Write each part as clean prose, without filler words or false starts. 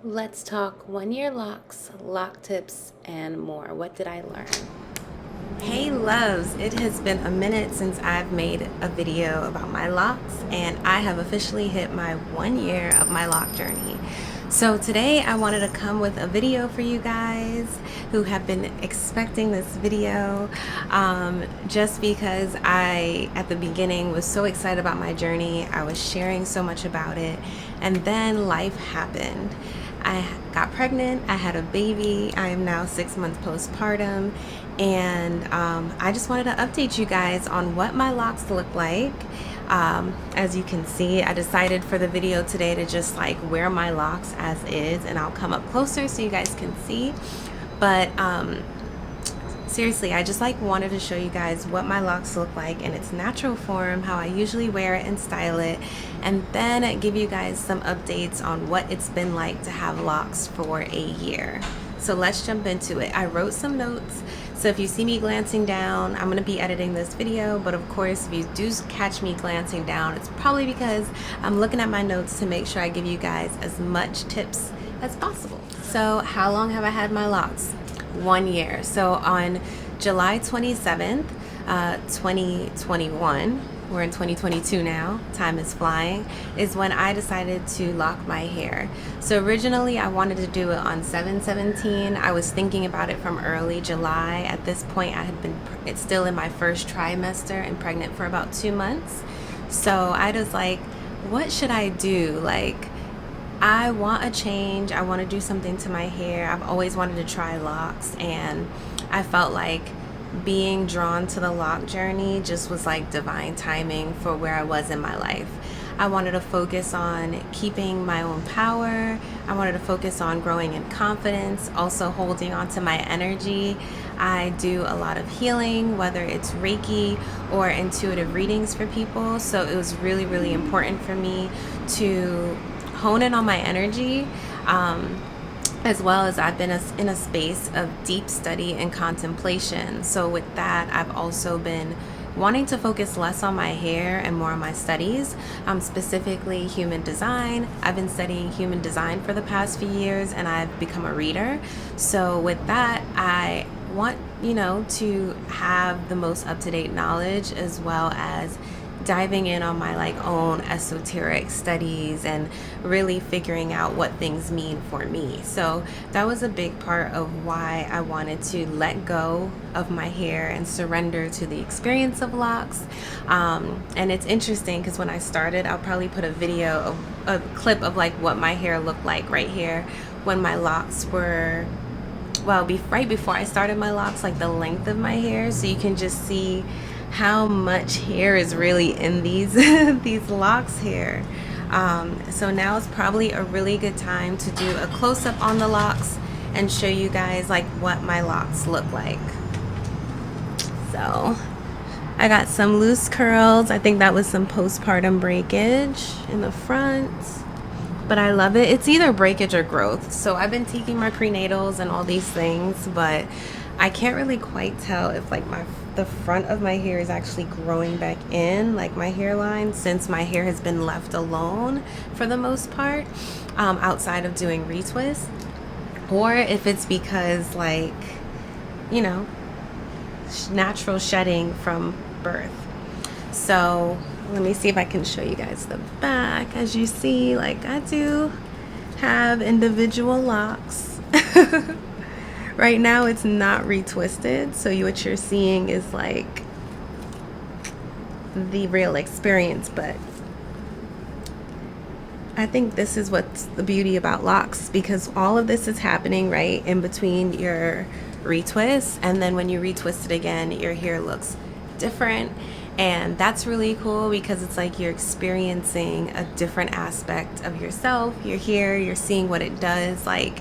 Let's talk 1 year locks, lock tips, and more. What did I learn? Hey loves, it has been a minute since I've made a video about my locks, and I have officially hit my 1 year of my lock journey. So today I wanted to come with a video for you guys who have been expecting this video, just because I at the beginning was so excited about my journey. I was sharing so much about it, and then life happened. I got pregnant, I had a baby, I am now 6 months postpartum, and I just wanted to update you guys on what my locks look like. As you can see, I decided for the video today to just like wear my locks as is, and I'll come up closer so you guys can see. But seriously, I just like wanted to show you guys what my locks look like in its natural form, how I usually wear it and style it, and then give you guys some updates on what it's been like to have locks for a year. So let's jump into it. I wrote some notes, so if you see me glancing down, I'm going to be editing this video, but of course if you do catch me glancing down, it's probably because I'm looking at my notes to make sure I give you guys as much tips as possible. So how long have I had my locks? 1 year. So on July 27th, 2021, we're in 2022 now, time is flying, is when I decided to lock my hair. So originally I wanted to do it on 7/17. I was thinking about it from early July. At this point I had been it's still in my first trimester and pregnant for about 2 months. So I was like, what should I do? Like, I want a change. I want to do something to my hair. I've always wanted to try locks, and I felt like being drawn to the lock journey just was like divine timing for where I was in my life. I wanted to focus on keeping my own power. I wanted to focus on growing in confidence, also holding on to my energy. I do a lot of healing, whether it's Reiki or intuitive readings for people. So it was really, really important for me to hone in on my energy, as well as I've been in a space of deep study and contemplation. So with that, I've also been wanting to focus less on my hair and more on my studies, specifically human design. I've been studying human design for the past few years, and I've become a reader. So with that, I want, to have the most up-to-date knowledge, as well as diving in on my own esoteric studies and really figuring out what things mean for me. So that was a big part of why I wanted to let go of my hair and surrender to the experience of locks. And it's interesting because when I started, I'll probably put a clip of like what my hair looked like right here when my locks were, well, right before I started my locks, like the length of my hair, so you can just see how much hair is really in these these locks here. So now is probably a really good time to do a close-up on the locks and show you guys like what my locks look like. So I got some loose curls. I think that was some postpartum breakage in the front, but I love it. It's either breakage or growth. So I've been taking my prenatals and all these things, but I can't really quite tell if like the front of my hair is actually growing back in, like my hairline, since my hair has been left alone for the most part, outside of doing retwists, or if it's because like, natural shedding from birth. So let me see if I can show you guys the back. As you see, like I do have individual locks. Right now it's not retwisted, so what you're seeing is like the real experience, but I think this is what's the beauty about locks, because all of this is happening right in between your retwist, and then when you retwist it again, your hair looks different. And that's really cool because it's like you're experiencing a different aspect of yourself, your hair, you're seeing what it does. Like,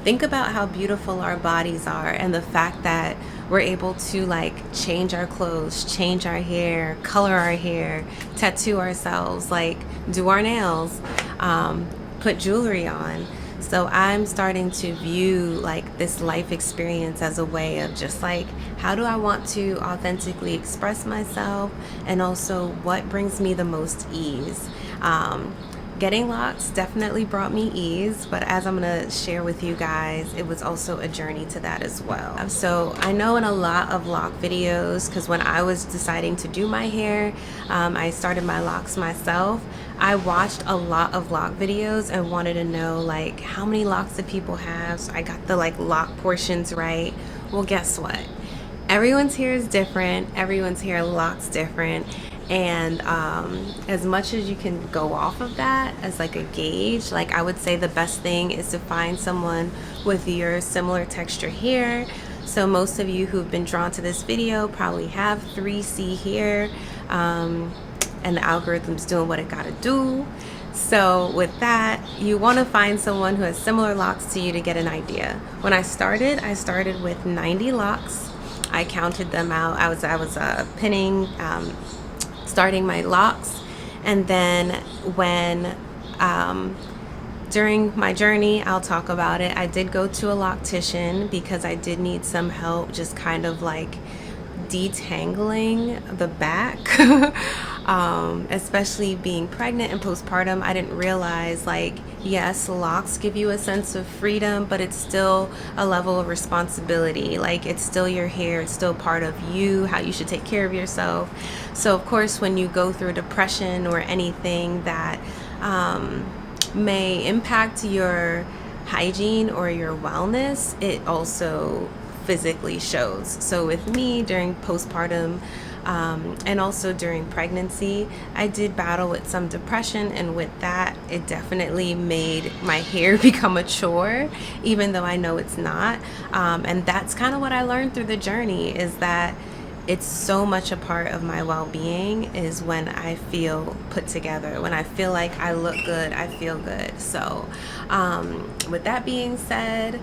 think about how beautiful our bodies are, and the fact that we're able to like change our clothes, change our hair, color our hair, tattoo ourselves, like do our nails, put jewelry on. So I'm starting to view like this life experience as a way of just like, how do I want to authentically express myself, and also what brings me the most ease. Getting locks definitely brought me ease, but as I'm gonna share with you guys, it was also a journey to that as well. So I know in a lot of lock videos, because when I was deciding to do my hair, I started my locks myself. I watched a lot of lock videos and wanted to know like how many locks did people have, so I got the like lock portions right. Well, guess what? Everyone's hair is different, everyone's hair locks different, and as much as you can go off of that as like a gauge, like I would say the best thing is to find someone with your similar texture hair. So most of you who've been drawn to this video probably have 3C hair, and the algorithm's doing what it gotta do. So with that, you want to find someone who has similar locks to you to get an idea. When I started with 90 locks. I counted them out. I was pinning, starting my locks, and then when during my journey, I'll talk about it, I did go to a loctician because I did need some help just kind of like detangling the back. Especially being pregnant and postpartum, I didn't realize, like, yes, locks give you a sense of freedom, but it's still a level of responsibility. Like, it's still your hair, it's still part of you, how you should take care of yourself. So of course, when you go through depression or anything that may impact your hygiene or your wellness, it also physically shows. So with me during postpartum, and also during pregnancy, I did battle with some depression, and with that, it definitely made my hair become a chore, even though I know it's not. And that's kind of what I learned through the journey, is that it's so much a part of my well-being is when I feel put together, when I feel like I look good, I feel good. So with that being said,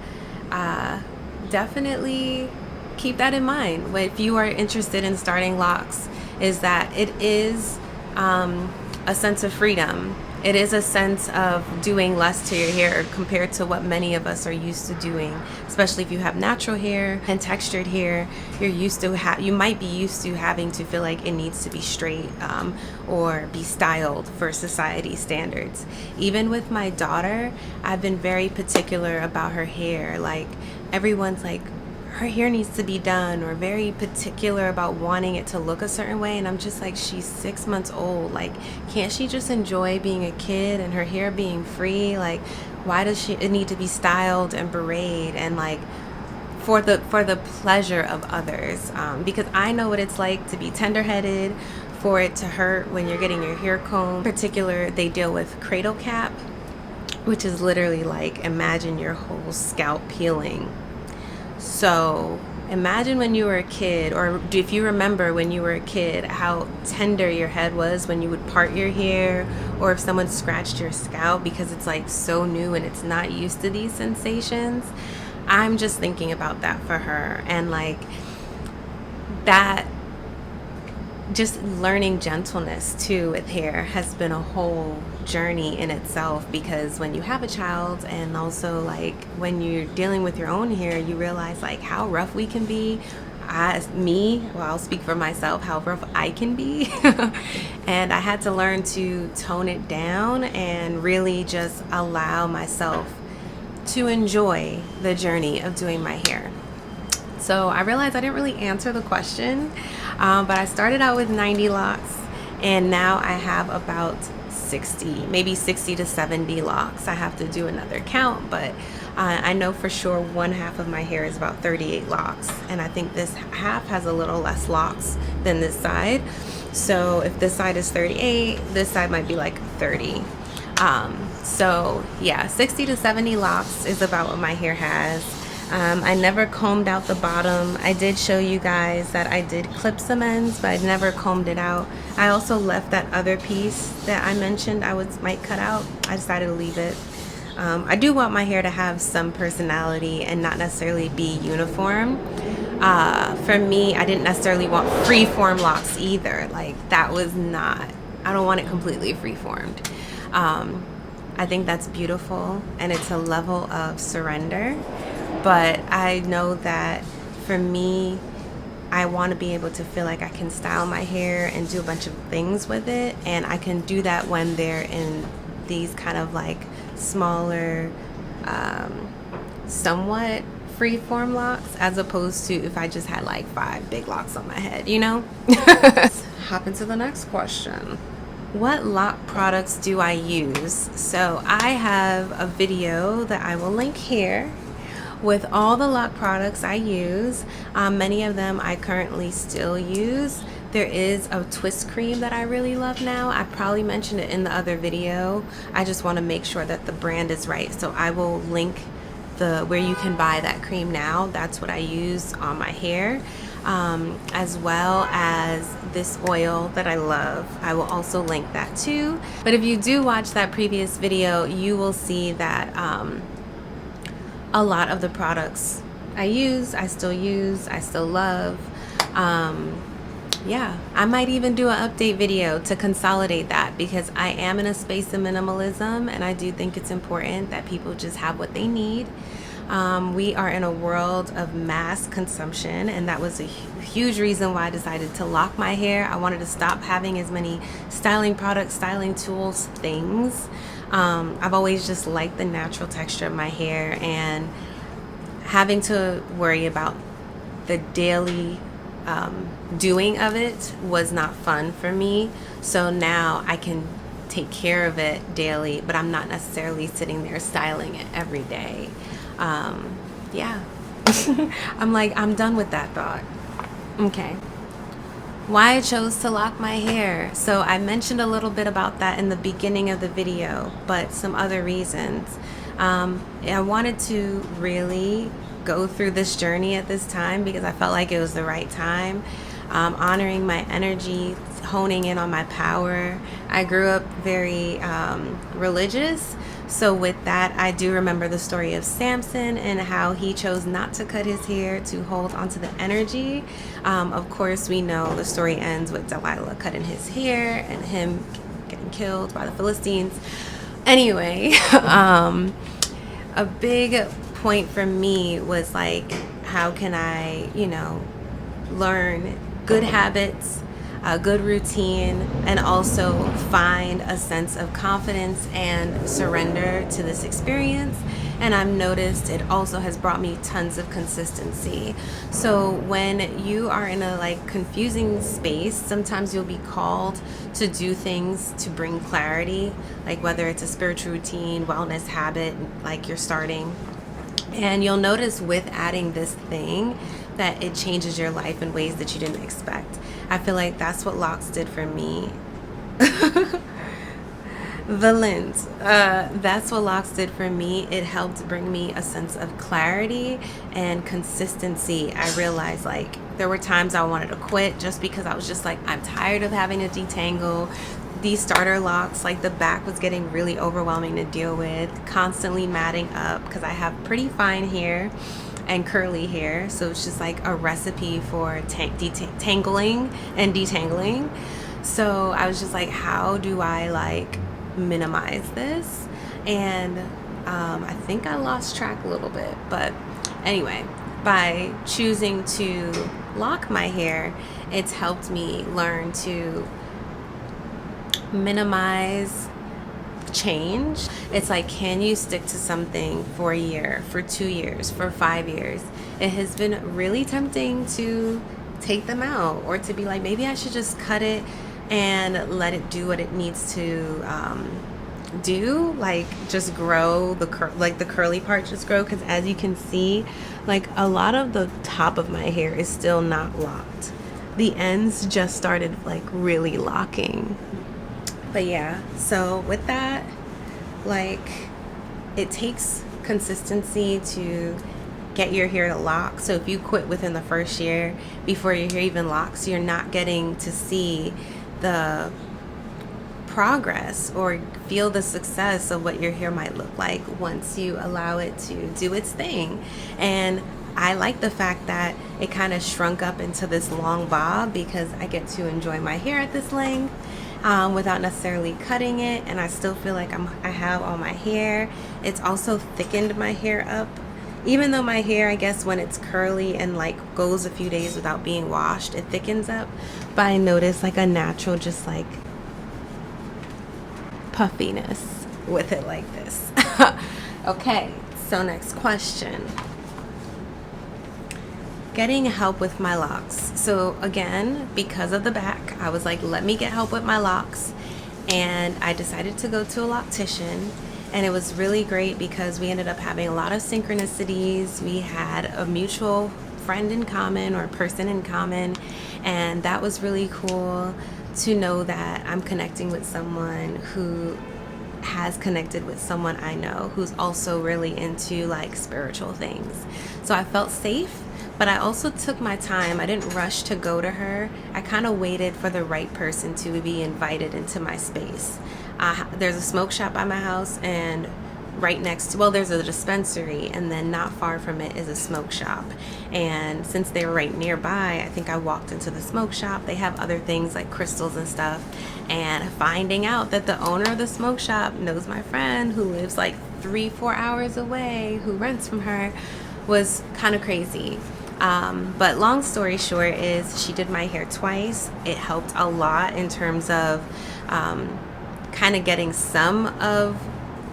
definitely keep that in mind if you are interested in starting locks, is that it is a sense of freedom. It is a sense of doing less to your hair compared to what many of us are used to doing, especially if you have natural hair and textured hair. You might be used to having to feel like it needs to be straight or be styled for society standards. Even with my daughter, I've been very particular about her hair. Like, everyone's like, her hair needs to be done, or very particular about wanting it to look a certain way, and I'm just like, she's 6 months old. Like, can't she just enjoy being a kid and her hair being free? Like, why does it need to be styled and berated and like for the pleasure of others? Because I know what it's like to be tender-headed, for it to hurt when you're getting your hair combed. In particular, they deal with cradle cap, which is literally like, imagine your whole scalp peeling. So imagine when you were a kid, or if you remember when you were a kid, how tender your head was when you would part your hair, or if someone scratched your scalp, because it's like so new and it's not used to these sensations. I'm just thinking about that for her, and like that, just learning gentleness too with hair has been a whole journey in itself, because when you have a child, and also like when you're dealing with your own hair, you realize like how rough we can be. I'll speak for myself, how rough I can be. And I had to learn to tone it down and really just allow myself to enjoy the journey of doing my hair. So I realized I didn't really answer the question, but I started out with 90 locks, and now I have about 60, maybe 60 to 70 locks. I have to do another count, but I know for sure one half of my hair is about 38 locks, and I think this half has a little less locks than this side. So if this side is 38, this side might be like 30. So yeah, 60 to 70 locks is about what my hair has. I never combed out the bottom. I did show you guys that I did clip some ends, but I never combed it out. I also left that other piece that I mentioned might cut out. I decided to leave it. I do want my hair to have some personality and not necessarily be uniform. For me, I didn't necessarily want free-form locks either. Like, that was not, I don't want it completely free-formed. I think that's beautiful, and it's a level of surrender. But I know that for me, I want to be able to feel like I can style my hair and do a bunch of things with it, and I can do that when they're in these kind of like smaller, somewhat freeform locks, as opposed to if I just had like 5 big locks on my head, you know? Let's hop into the next question. What lock products do I use? So I have a video that I will link here with all the lock products I use. Many of them I currently still use. There is a twist cream that I really love now. I probably mentioned it in the other video. I just want to make sure that the brand is right. So I will link where you can buy that cream now. That's what I use on my hair. As well as this oil that I love. I will also link that too. But if you do watch that previous video, you will see that a lot of the products I use, I still love. Yeah, I might even do an update video to consolidate that, because I am in a space of minimalism and I do think it's important that people just have what they need. We are in a world of mass consumption, and that was a huge reason why I decided to lock my hair. I wanted to stop having as many styling products, styling tools, things. I've always just liked the natural texture of my hair, and having to worry about the daily doing of it was not fun for me. So now I can take care of it daily, but I'm not necessarily sitting there styling it every day. Yeah. I'm done with that thought. Okay. Why I chose to lock my hair. So I mentioned a little bit about that in the beginning of the video, but some other reasons. I wanted to really go through this journey at this time because I felt like it was the right time. Honoring my energy, honing in on my power. I grew up very religious. So with that, I do remember the story of Samson and how he chose not to cut his hair to hold onto the energy. Of course, we know the story ends with Delilah cutting his hair and him getting killed by the Philistines. Anyway, a big point for me was like, how can I, learn good habits, a good routine, and also find a sense of confidence and surrender to this experience. And I've noticed it also has brought me tons of consistency. So when you are in a confusing space, sometimes you'll be called to do things to bring clarity, like whether it's a spiritual routine, wellness habit, like you're starting. And you'll notice with adding this thing that it changes your life in ways that you didn't expect. I feel like that's what locks did for me. The lens, that's what locks did for me. It helped bring me a sense of clarity and consistency. I realized there were times I wanted to quit just because I was just I'm tired of having to detangle. These starter locks, the back was getting really overwhelming to deal with, constantly matting up because I have pretty fine hair and curly hair, so it's just a recipe for tangling and detangling. So I was just how do I minimize this? And I think I lost track a little bit, but anyway, by choosing to lock my hair, it's helped me learn to minimize change. It's can you stick to something for a year, for 2 years, for 5 years? It has been really tempting to take them out, or to be maybe I should just cut it and let it do what it needs to do, just grow the curly part, just grow, because as you can see, a lot of the top of my hair is still not locked. The ends just started really locking. But yeah, so with that, it takes consistency to get your hair to lock. So if you quit within the first year before your hair even locks, you're not getting to see the progress or feel the success of what your hair might look like once you allow it to do its thing. And I like the fact that it kind of shrunk up into this long bob because I get to enjoy my hair at this length. Without necessarily cutting it, and I still feel like I have all my hair. It's also thickened my hair up, even though my hair, I guess when it's curly and goes a few days without being washed, it thickens up. But I notice a natural just puffiness with it like this. Okay, so next question. Getting help with my locks. So again, because of the back, I was like, let me get help with my locks. And I decided to go to a loctician. And it was really great because we ended up having a lot of synchronicities. We had a mutual friend in common or person in common. And that was really cool to know that I'm connecting with someone who has connected with someone I know who's also really into like spiritual things. So I felt safe, but I also took my time. I didn't rush to go to her. I kind of waited for the right person to be invited into my space. There's a smoke shop by my house, and right next to, well, there's a dispensary, and then not far from it is a smoke shop. And since they were right nearby, I think I walked into the smoke shop. They have other things like crystals and stuff. And finding out that the owner of the smoke shop knows my friend who lives like 3-4 hours away, who rents from her, was kind of crazy. But long story short is she did my hair twice. It helped a lot in terms of kind of getting some of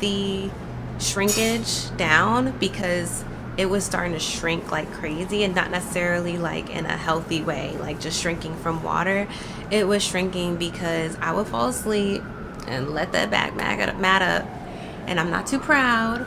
the shrinkage down, because it was starting to shrink like crazy, and not necessarily like in a healthy way, like just shrinking from water. It was shrinking because I would fall asleep and let that back mat up, and I'm not too proud.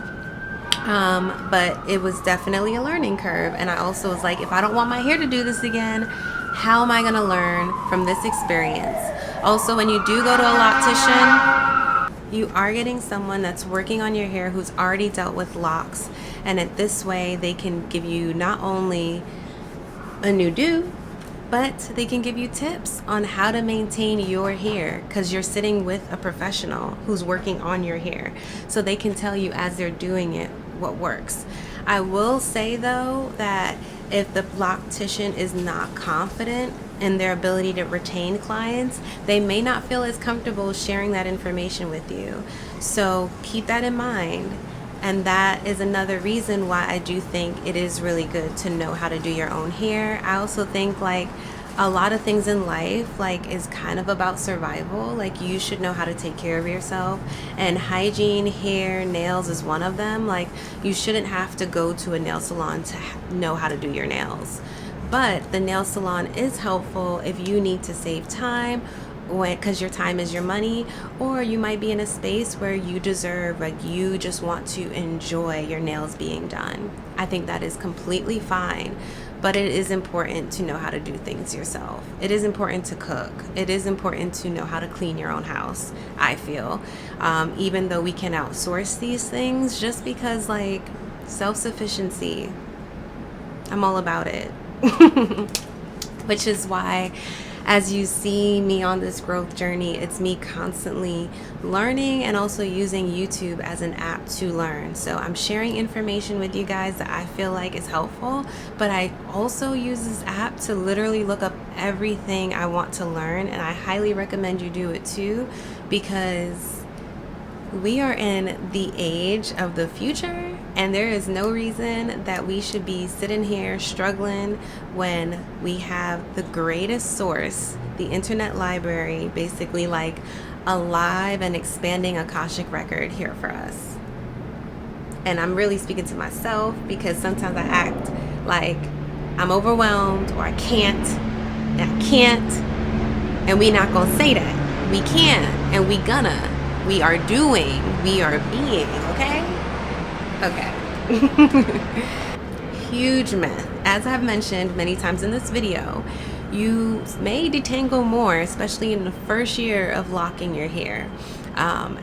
But it was definitely a learning curve. And I also was like, if I don't want my hair to do this again, how am I going to learn from this experience? Also, when you do go to a loctician, you are getting someone that's working on your hair who's already dealt with locks. And at this way, they can give you not only a new do, but they can give you tips on how to maintain your hair, because you're sitting with a professional who's working on your hair. So they can tell you as they're doing it what works. I will say though that if the loctician is not confident in their ability to retain clients, they may not feel as comfortable sharing that information with you. So keep that in mind. And that is another reason why I do think it is really good to know how to do your own hair. I also think like a lot of things in life like is kind of about survival. Like you should know how to take care of yourself, and hygiene, hair, nails is one of them. Like you shouldn't have to go to a nail salon to know how to do your nails. But the nail salon is helpful if you need to save time, because your time is your money, or you might be in a space where you deserve, like you just want to enjoy your nails being done. I think that is completely fine, but it is important to know how to do things yourself. It is important to cook. It is important to know how to clean your own house, I feel. Even though we can outsource these things, just because like self-sufficiency, I'm all about it. Which is why, as you see me on this growth journey, it's me constantly learning and also using YouTube as an app to learn. So I'm sharing information with you guys that I feel like is helpful, but I also use this app to literally look up everything I want to learn, and I highly recommend you do it too, because we are in the age of the future, and there is no reason that we should be sitting here struggling when we have the greatest source, the internet library, basically like a live and expanding Akashic record here for us. And I'm really speaking to myself, because sometimes I act like I'm overwhelmed or I can't, and we not gonna say that. We can, and we gonna. We are doing, we are being, okay? Okay. Huge myth. As I've mentioned many times in this video, you may detangle more, especially in the first year of locking your hair.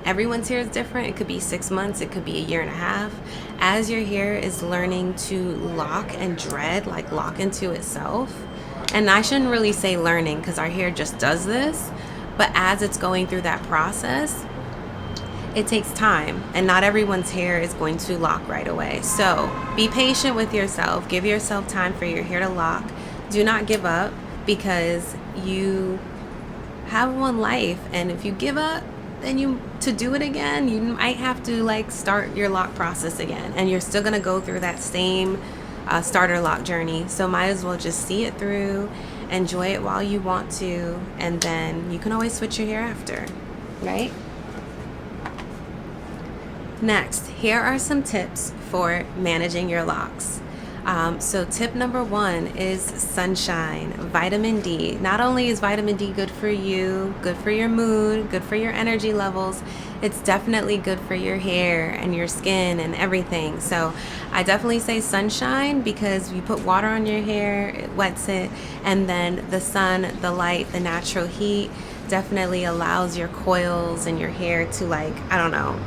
Everyone's hair is different. It could be 6 months, it could be a year and a half. As your hair is learning to lock and dread, like lock into itself, and I shouldn't really say learning because our hair just does this, but as it's going through that process, it takes time, and not everyone's hair is going to lock right away. So be patient with yourself. Give yourself time for your hair to lock. Do not give up, because you have one life, and if you give up, then to do it again, you might have to like start your lock process again, and you're still gonna go through that same starter lock journey. So might as well just see it through, enjoy it while you want to, and then you can always switch your hair after, right? Next, here are some tips for managing your locks. So tip number one is sunshine, vitamin D. Not only is vitamin D good for you, good for your mood, good for your energy levels, it's definitely good for your hair and your skin and everything. So I definitely say sunshine, because you put water on your hair, it wets it, and then the sun, the light, the natural heat definitely allows your coils and your hair to, like, I don't know,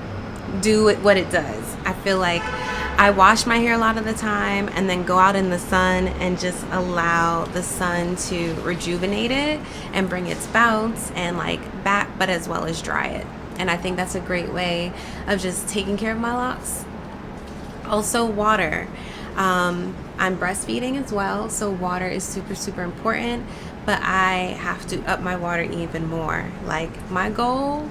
do what it does. I feel like I wash my hair a lot of the time and then go out in the sun and just allow the sun to rejuvenate it and bring its bounce and like back, but as well as dry it. And I think that's a great way of just taking care of my locks. Also, water. I'm breastfeeding as well, so water is super, super important, but I have to up my water even more. Like, my goal,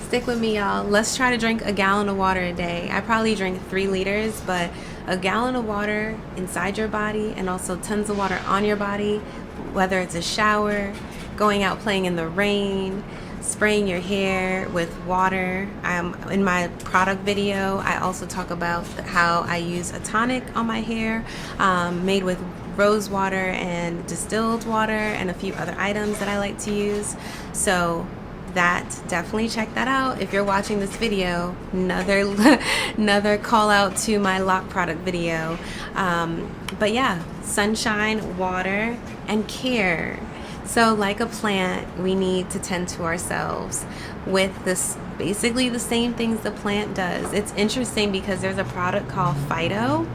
stick with me, y'all. Let's try to drink a gallon of water a day. I probably drink 3 liters, but a gallon of water inside your body and also tons of water on your body, whether it's a shower, going out playing in the rain, spraying your hair with water. In my product video, I also talk about how I use a tonic on my hair made with rose water and distilled water and a few other items that I like to use. So that, definitely check that out. If you're watching this video, another call out to my lock product video. But yeah, sunshine, water, and care. So like a plant, we need to tend to ourselves with this, basically the same things the plant does. It's interesting because there's a product called Phyto.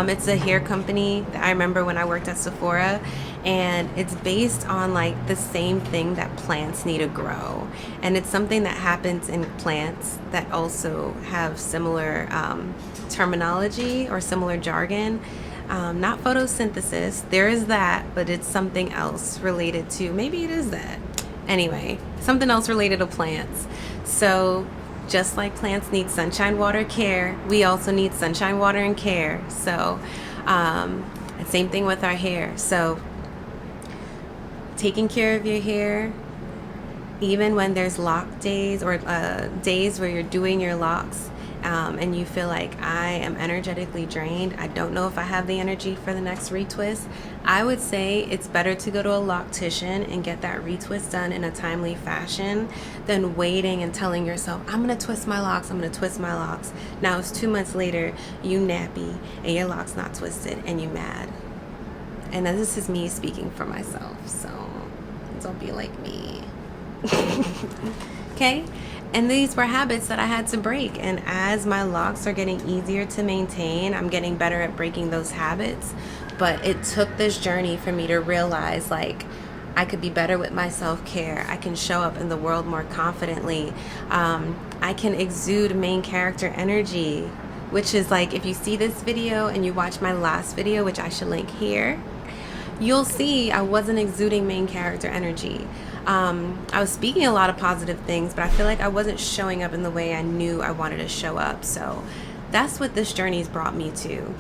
It's a hair company that I remember when I worked at Sephora, and it's based on like the same thing that plants need to grow. And it's something that happens in plants that also have similar terminology or similar jargon. Not photosynthesis, there is that, but it's something else related to, maybe it is that. Anyway, something else related to plants. So just like plants need sunshine, water, care, we also need sunshine, water, and care. So same thing with our hair. So taking care of your hair, even when there's lock days or days where you're doing your locks, and you feel like I am energetically drained, I don't know if I have the energy for the next retwist, I would say it's better to go to a loctician and get that retwist done in a timely fashion than waiting and telling yourself, I'm gonna twist my locks, I'm gonna twist my locks. Now it's 2 months later, you nappy and your locks not twisted and you mad. And this is me speaking for myself, so don't be like me. Okay? And these were habits that I had to break. And as my locks are getting easier to maintain, I'm getting better at breaking those habits. But it took this journey for me to realize, like, I could be better with my self-care. I can show up in the world more confidently. I can exude main character energy, which is like, if you see this video and you watch my last video, which I should link here, you'll see I wasn't exuding main character energy. I was speaking a lot of positive things, but I feel like I wasn't showing up in the way I knew I wanted to show up. So that's what this journey's brought me to.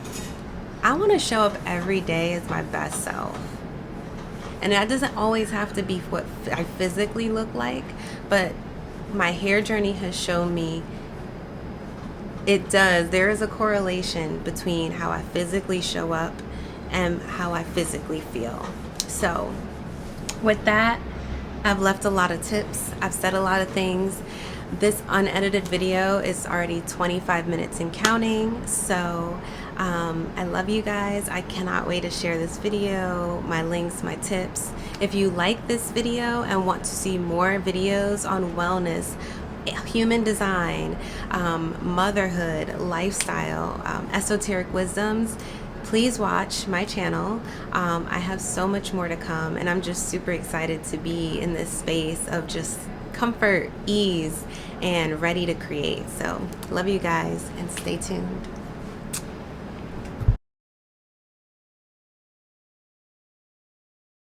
I want to show up every day as my best self. And that doesn't always have to be what I physically look like, but my hair journey has shown me it does. There is a correlation between how I physically show up and how I physically feel. So with that, I've left a lot of tips. I've said a lot of things. This unedited video is already 25 minutes and counting. So I love you guys. I cannot wait to share this video, my links, my tips. If you like this video and want to see more videos on wellness, human design, motherhood, lifestyle, esoteric wisdoms, please watch my channel. I have so much more to come, and I'm just super excited to be in this space of just comfort, ease, and ready to create. So love you guys, and stay tuned.